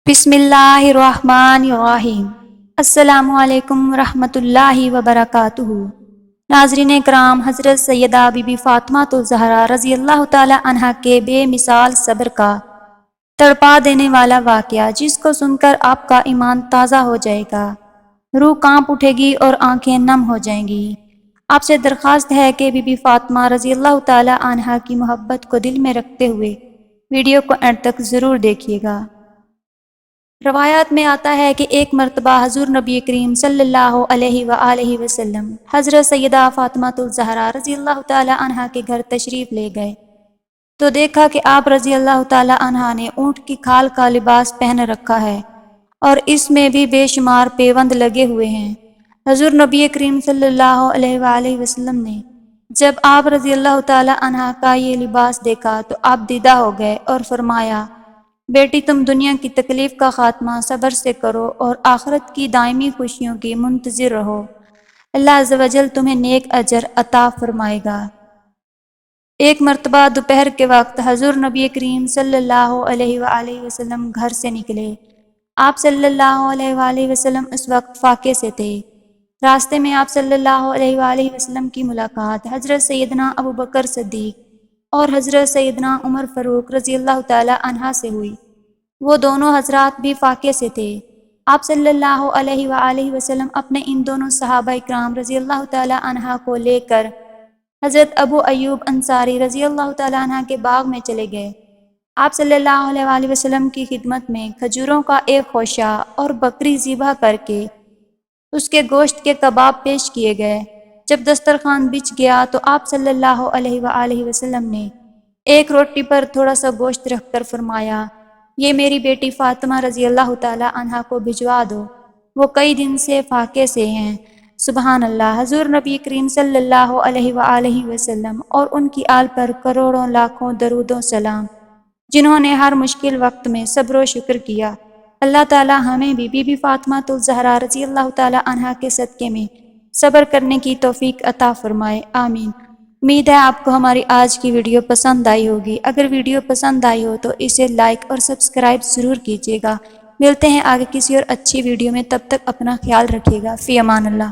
بسم اللہ الرحمن الرحیم۔ السلام علیکم ورحمۃ اللہ وبرکاتہ۔ ناظرین کرام، حضرت سیدہ بی بی فاطمہ الزہرا رضی اللہ تعالی عنہا کے بے مثال صبر کا تڑپا دینے والا واقعہ، جس کو سن کر آپ کا ایمان تازہ ہو جائے گا، روح کانپ اٹھے گی اور آنکھیں نم ہو جائیں گی۔ آپ سے درخواست ہے کہ بی بی فاطمہ رضی اللہ تعالی عنہا کی محبت کو دل میں رکھتے ہوئے ویڈیو کو اینڈ تک ضرور دیکھیے گا۔ روایات میں آتا ہے کہ ایک مرتبہ حضور نبی کریم صلی اللہ علیہ وآلہ وسلم حضرت سیدہ فاطمہ الزہرا رضی اللہ تعالی عنہا کے گھر تشریف لے گئے تو دیکھا کہ آپ رضی اللہ تعالی عنہا نے اونٹ کی کھال کا لباس پہن رکھا ہے اور اس میں بھی بے شمار پیوند لگے ہوئے ہیں۔ حضور نبی کریم صلی اللہ علیہ وآلہ وسلم نے جب آپ رضی اللہ تعالی عنہا کا یہ لباس دیکھا تو آپ دیدہ ہو گئے اور فرمایا، بیٹی، تم دنیا کی تکلیف کا خاتمہ صبر سے کرو اور آخرت کی دائمی خوشیوں کی منتظر رہو، اللہ عز و جل تمہیں نیک اجر عطا فرمائے گا۔ ایک مرتبہ دوپہر کے وقت حضور نبی کریم صلی اللہ علیہ وآلہ وسلم گھر سے نکلے۔ آپ صلی اللہ علیہ وآلہ وسلم اس وقت فاقے سے تھے۔ راستے میں آپ صلی اللہ علیہ وآلہ وسلم کی ملاقات حضرت سیدنا ابوبکر صدیق اور حضرت سیدنا عمر فاروق رضی اللہ تعالی عنہ سے ہوئی۔ وہ دونوں حضرات بھی فاقے سے تھے۔ آپ صلی اللہ علیہ وآلہ وسلم اپنے ان دونوں صحابہ اکرام رضی اللہ تعالی عنہ کو لے کر حضرت ابو ایوب انصاری رضی اللہ تعالی عنہ کے باغ میں چلے گئے۔ آپ صلی اللہ علیہ وآلہ وسلم کی خدمت میں کھجوروں کا ایک خوشہ اور بکری ذبح کر کے اس کے گوشت کے کباب پیش کیے گئے۔ جب دسترخوان بچھ گیا تو آپ صلی اللہ علیہ وآلہ وسلم نے ایک روٹی پر تھوڑا سا گوشت رکھ کر فرمایا، یہ میری بیٹی فاطمہ رضی اللہ تعالی عنہا کو بھجوا دو، وہ کئی دن سے فاقے سے ہیں۔ سبحان اللہ۔ حضور نبی کریم صلی اللہ علیہ وآلہ وسلم اور ان کی آل پر کروڑوں لاکھوں درود و سلام، جنہوں نے ہر مشکل وقت میں صبر و شکر کیا۔ اللہ تعالی ہمیں بھی بی بی فاطمہ الزہرا رضی اللہ تعالی عنہا کے صدقے میں صبر کرنے کی توفیق عطا فرمائے، آمین۔ امید ہے آپ کو ہماری آج کی ویڈیو پسند آئی ہوگی۔ اگر ویڈیو پسند آئی ہو تو اسے لائک اور سبسکرائب ضرور کیجیے گا۔ ملتے ہیں آگے کسی اور اچھی ویڈیو میں، تب تک اپنا خیال رکھیے گا۔ فی امان اللہ۔